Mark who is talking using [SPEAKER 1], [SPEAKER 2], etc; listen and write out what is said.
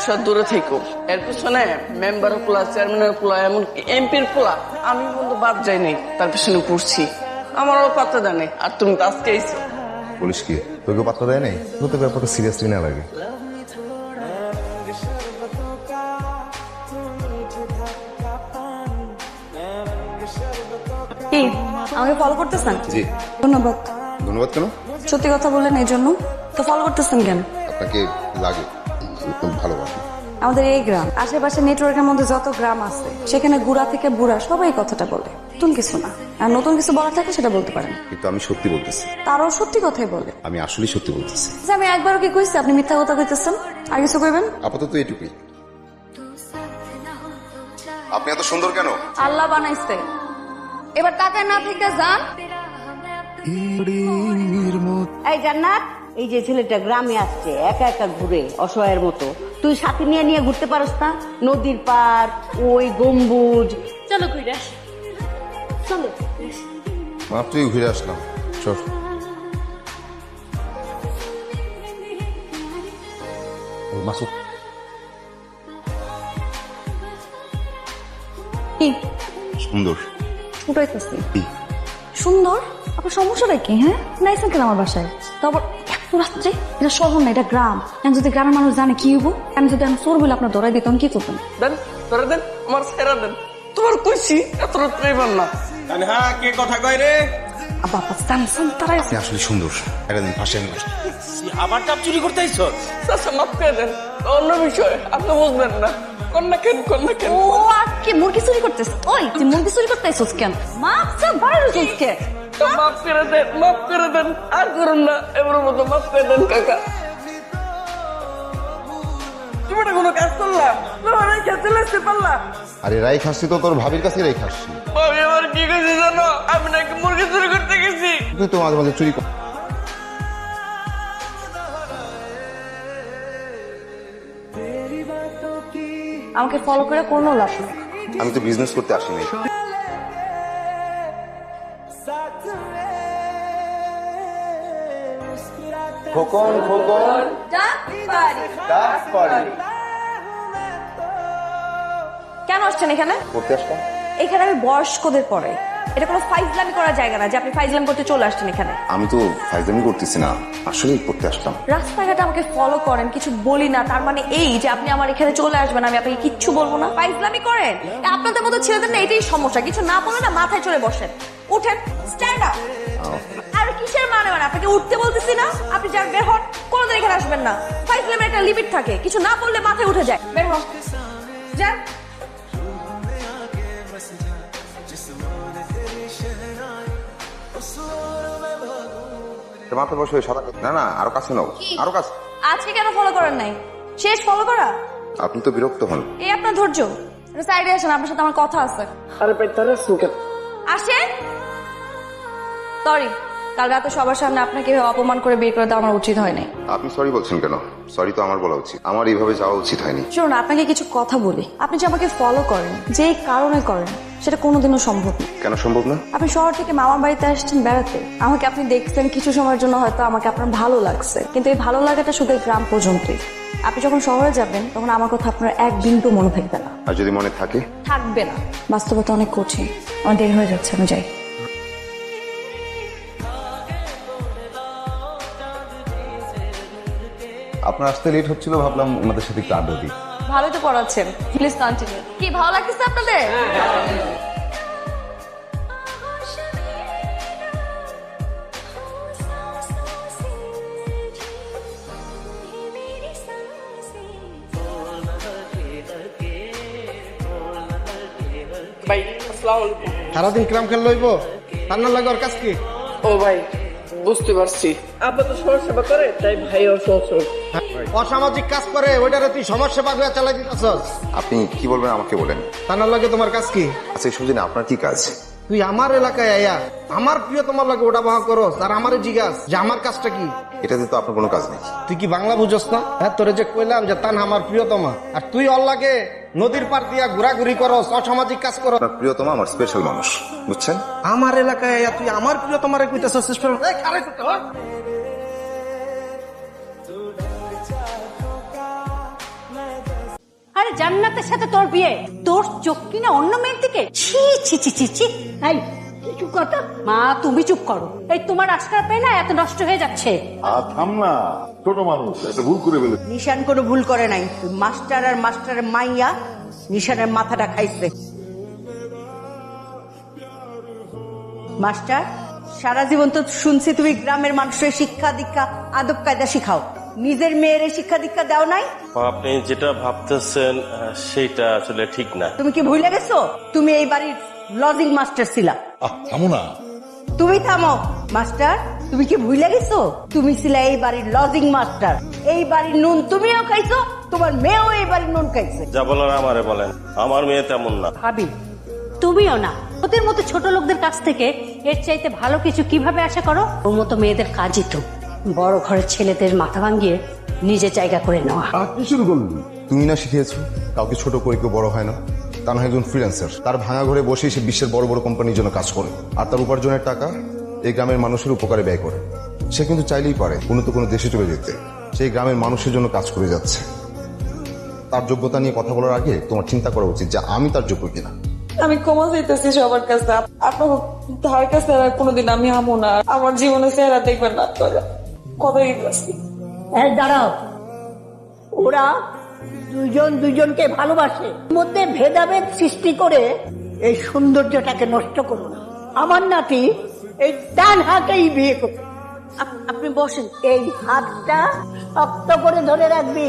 [SPEAKER 1] 100 দূরে থেকো। এর পিছনে মেম্বারের পোলা, চেয়ারম্যানের পোলা, এমনকি এমপির পোলা, আমি কিন্তু বাদ যাইনি, তার পিছনে পড়ছি। আমারও পাত্তা দেয় নাই, আর তুমি তো আজকে আইছো।
[SPEAKER 2] বলিস কি, তোকে পাত্তা দেয় নাই? তোকে ব্যাপারটা সিরিয়াসলি না লাগে।
[SPEAKER 3] কি আমাকে ফলো করতেছেন?
[SPEAKER 2] জি।
[SPEAKER 3] ধন্যবাদ।
[SPEAKER 2] ধন্যবাদ কেন?
[SPEAKER 3] সত্যি কথা বললেন এই জন্য তো ফলো করতেছেন কেন?
[SPEAKER 2] আপনাকে লাগে, একদম ভালোবাসি।
[SPEAKER 3] আমাদের এই গ্রাম, আশেপাশে নেটওয়ার্কের মধ্যে যত গ্রাম আছে সেখানে গুড়া থেকে বুড়া সবাই কথাটা বলে, নতুন কিছু না। আর নতুন কিছু বলার থাকে সেটা বলতে পারেন।
[SPEAKER 2] কিন্তু আমি সত্যি বলতেছি,
[SPEAKER 3] তারও সত্যি কথাই বলে।
[SPEAKER 2] আমি আসলে সত্যি বলতেছি।
[SPEAKER 3] যে আমি একবারও কি কইছি আপনি মিথ্যা কথা কইতেছেন? আর কিছু কইবেন?
[SPEAKER 2] আপাতত এটুকুই। আপনি এত সুন্দর কেন?
[SPEAKER 3] আল্লাহ বানাইছে, এবার তাকায় না থেকে যান।
[SPEAKER 4] এই জান্নাত, এই যে ছেলেটা গ্রামে আসছে একা একা ঘুরে অসহায়ের মতো, তুই সাথে নিয়ে নিয়ে ঘুরতে পারস না? নদীর পার, ওই গম্বুজ, চলো ঘুরে আসি, চলো।
[SPEAKER 2] মাত্রই ঘুরে আসলাম। চল। মাসুদ,
[SPEAKER 3] কি
[SPEAKER 2] সুন্দর।
[SPEAKER 3] উঠাইতেছি সুন্দর? আপনার সমস্যাটা কি? হ্যাঁ, নাইছেন কেন আমার বাসায়? তারপর এত রাত্রে, এটা শহর না, এটা গ্রাম। এখন যদি গ্রামের মানুষ জানে কি হইব? আমি যদি আমি চোর বলে আপনার ধরাই দিতাম, কি করতেন?
[SPEAKER 1] দেন, ধরে দেন, আমার ছেড়া দেন। তোমার কইছি এত রাত্রে এবার না।
[SPEAKER 5] হ্যাঁ, কে কথা কয় রে?
[SPEAKER 3] বাবা জানছেন তারাই
[SPEAKER 2] আপনি আসলে সুন্দর। একটা দিন ফাঁসে আমি
[SPEAKER 5] আবার চাপ চুরি করতে আইছো?
[SPEAKER 1] চাচা মাফ করে দেন, অন্য বিষয়, আপনি বুঝবেন না। কন্যা কেন, কন্যা কেন?
[SPEAKER 3] ও আর কি মুরগি চুরি করতেছ? ওই তুই মুরগি চুরি করতে আইছস কেন? মাছ সব বাইরে চুস কে?
[SPEAKER 1] মাফ করে দেন, মাফ করে দেন, আর করুন না, এবার মতো মাফ করে দেন কাকা। তুমি এটা কোনো কাজ করলাম, তোমার এই খেতে লাগতে পারলাম।
[SPEAKER 2] আরে রাই খাসছি তো তোর ভাবির কাছে রাই খাসছি।
[SPEAKER 1] ভাবি আমার কি কইছে জানো? আমি নাকি মুরগি চুরি করতে গেছি।
[SPEAKER 2] তুই তো মাঝে মাঝে চুরি কর।
[SPEAKER 3] আমাকে ফলো করে কোনো লাভ নেই।
[SPEAKER 2] আমি তো বিজনেস করতে আসিনি। খোকন, খোকন, ডাক পারি।
[SPEAKER 3] কেন আসছেন এখানে?
[SPEAKER 2] করতে আসলাম।
[SPEAKER 3] এখানে আমি বয়স্কদের পরে, এটা কোনো ফাইজলামি করার জায়গা না যে আপনি ফাইজলামি করতে চলে আসছেন এখানে।
[SPEAKER 2] আমি তো ফাইজলামি করতেছি না, আসলেই করতে আসলাম।
[SPEAKER 3] রাস্তাঘাটে আমাকে ফলো করেন, কিছু বলি না, তার মানে এই যে আপনি আমার এখানে চলে আসবেন আমি আপনাকে কিচ্ছু বলবো না? ফাইজলামি করেন। আপনাদের মতো ছেলেদের না এটাই সমস্যা, কিছু না বলে না মাথায় চড়ে বসেন। উঠেন, স্ট্যান্ড আপ। আর কিসের মানে আপনাকে উঠতে বলতেছি না? আপনি যান, বের হন, কোনোদিন এখানে আসবেন না। ফাইজলামের একটা লিমিট থাকে, কিছু না বললে মাথায় উঠে যায়। বের হন, যান।
[SPEAKER 2] মাথা বসে সাদা না না, আরো কাছে নাও, আরো কাছে।
[SPEAKER 3] আজকে কেন ফলো করেন নাই? শেষ ফলো করা?
[SPEAKER 2] আপনি তো বিরক্ত হন।
[SPEAKER 3] এই আপনার ধৈর্য। সাইডে আসেন, আপনার সাথে আমার কথা আছে।
[SPEAKER 1] আরে ভাই তারা সুখে
[SPEAKER 3] আসেন। সরি, কাল রাতে সবার সামনে আপনাকে এভাবে অপমান করে বের করে দেওয়া আমার উচিত হয়নি।
[SPEAKER 2] আপনি সরি বলছেন কেন? সরি তো আমার বলা উচিত, আমার এইভাবে যাওয়া উচিত হয়নি।
[SPEAKER 3] শুনুন, আপনাকে কিছু কথা বলি। আপনি যে আমাকে ফলো করেন, যে কারণে করেন, সেটা কোনোদিনও সম্ভব না।
[SPEAKER 2] কেন সম্ভব না?
[SPEAKER 3] আপনি শহর থেকে মামার বাড়িতে আসছেন বেড়াতে, আমাকে আপনি দেখছেন কিছু সময়ের জন্য, হয়তো আমাকে আপনার ভালো লাগছে, কিন্তু এই ভালো লাগাটা শুধু এই গ্রাম পর্যন্তই। আপনি যখন শহরে যাবেন তখন আমার কথা আপনার এক বিন্দু মনে থাকবে না।
[SPEAKER 2] আর যদি মনে থাকে?
[SPEAKER 3] থাকবে না। বাস্তবতা অনেক কঠিন, আমার দেরি হয়ে যাচ্ছে, আমি যাই।
[SPEAKER 2] আপনার আসতে লেট হচ্ছিল, ভাবলাম ওনাদের সাথে একটু আড্ডা দিই।
[SPEAKER 3] ভালোই তো পড়াচ্ছেন, প্লিজ কন্টিনিউ। কি ভালো লাগতেছে আপনাদের?
[SPEAKER 1] ভাই আসসালামু আলাইকুম।
[SPEAKER 5] সারাদিন ক্রাম খেল লইব, রান্নার লাগে ওর কাজ কি?
[SPEAKER 1] ও ভাই বুঝতে পারছি, আপনি তো সমাজ সেবা করে, তাই ভাইও সহসর।
[SPEAKER 5] অসামাজিক কাজ করে, ওইটারে তুই সমাজ সেবা করে চালাই দিতেছস।
[SPEAKER 2] আপনি কি বলবেন আমাকে বলেন।
[SPEAKER 5] রান্নার লাগে তোমার কাজ কি?
[SPEAKER 2] আচ্ছা এই সবজি না, আপনার কি কাজ?
[SPEAKER 5] তুই আমার এলাকায় আয়া আমার প্রিয় তোমার লাগে ওটা বাহা করো, আর আমারে জিজ্ঞাস যে আমার কাজটা কি।
[SPEAKER 2] এটাতে তো আপনার কোনো কাজ নেই।
[SPEAKER 5] তুই কি বাংলা বুঝস না? হ্যাঁ, তোরে যে কইলাম যে তান আমার প্রিয়তমা, আর তুই অল লাগে নদীর পার দিয়া ঘোরাঘুরি করস, অসামাজিক কাজ করো।
[SPEAKER 2] আপনার প্রিয়তমা আমার স্পেশাল মানুষ, বুঝছেন?
[SPEAKER 5] আমার এলাকায় আয়া তুই আমার প্রিয়তমারে কইতেছস।
[SPEAKER 6] আরে জান্নাতের সাথে তোর বিয়ে, তোর চোখ কিনা অন্য মেয়ের দিকে? ছি ছি ছি ছি ছি। এই কিছু কথা মা, তুমি চুপ করো। এই তোমার আজকাল পেয়ে না এত নষ্ট হয়ে যাচ্ছে।
[SPEAKER 7] থাম না, ছোট মানুষ একটা ভুল করে ফেলে।
[SPEAKER 4] নিশান কোনো ভুল করে নাই, মাস্টার আর মাস্টারের মাইয়া নিশানের মাথাটা খাইছে। মাস্টার, সারা জীবন তো শুনছি তুমি গ্রামের মানুষের শিক্ষা দীক্ষা আদব কায়দা শিখাও, নিজের মেয়ের শিক্ষা দীক্ষা দাও নাই?
[SPEAKER 8] আপনি যেটা ভাবতেছেন সেটা আসলে ঠিক না।
[SPEAKER 4] তুমি কি ভুলে গেছো তুমি এই বাড়ির লজিং মাস্টার ছিলা?
[SPEAKER 7] থামো না।
[SPEAKER 4] তুমি থামো। মাস্টার, তুমি কি ভুলে গেছো তুমি ছিলা এই বাড়ির লজিং মাস্টার? এই বাড়ির নুন তুমিও খাইছো, তোমার মেয়েও এই বাড়ির নুন খাইছে।
[SPEAKER 8] যা বলার আমারে বলেন, আমার মেয়ে তেমন না।
[SPEAKER 6] ভাবি তুমিও না, ওদের মতো ছোট লোকদের কাছ থেকে এর চাইতে ভালো কিছু কিভাবে আশা করো? ওর মতো মেয়েদের কাজই তো বড় ঘরের ছেলেদের মাথা ভাঙিয়ে নিজের জায়গা করে নেওয়া।
[SPEAKER 7] কি শুরু করলি?
[SPEAKER 9] তুমি না শিখিয়েছো কাউকে ছোট করে কেউ বড় হয় না। তা না একজন ফ্রিল্যান্সার, তার ভাঙা ঘরে বসেই সে বিশ্বের বড় বড় কোম্পানির জন্য কাজ করে, আর তার উপার্জনের টাকা এই গ্রামের মানুষের উপকারে ব্যয় করে। সে কিন্তু চাইলেই পারে উন্নত কোনো দেশে চলে যেতে, সেই গ্রামের মানুষের জন্য কাজ করে যাচ্ছে। তার যোগ্যতা নিয়ে কথা বলার আগে তোমার চিন্তা করা উচিত যে আমি তার যোগ্য কিনা।
[SPEAKER 10] আমি ক্ষমা চাইতেছি সবার কাছে, আপনার ধার কাছে আর কোনোদিন আমি আমো না, আমার জীবনে চেহারা দেখবেন না আপনারা, কথা দিতেছি।
[SPEAKER 6] এই দাঁড়াও, ওরা দুজন দুজনকে ভালোবাসে, মধ্যে ভেদাভেদ সৃষ্টি করে এই সৌন্দর্যটাকে নষ্ট করো না। আমার নাতি এই ডান হাতেই বিয়ে করবে।
[SPEAKER 3] আপনি বসেন।
[SPEAKER 6] এই হাতটা শক্ত করে ধরে রাখবি।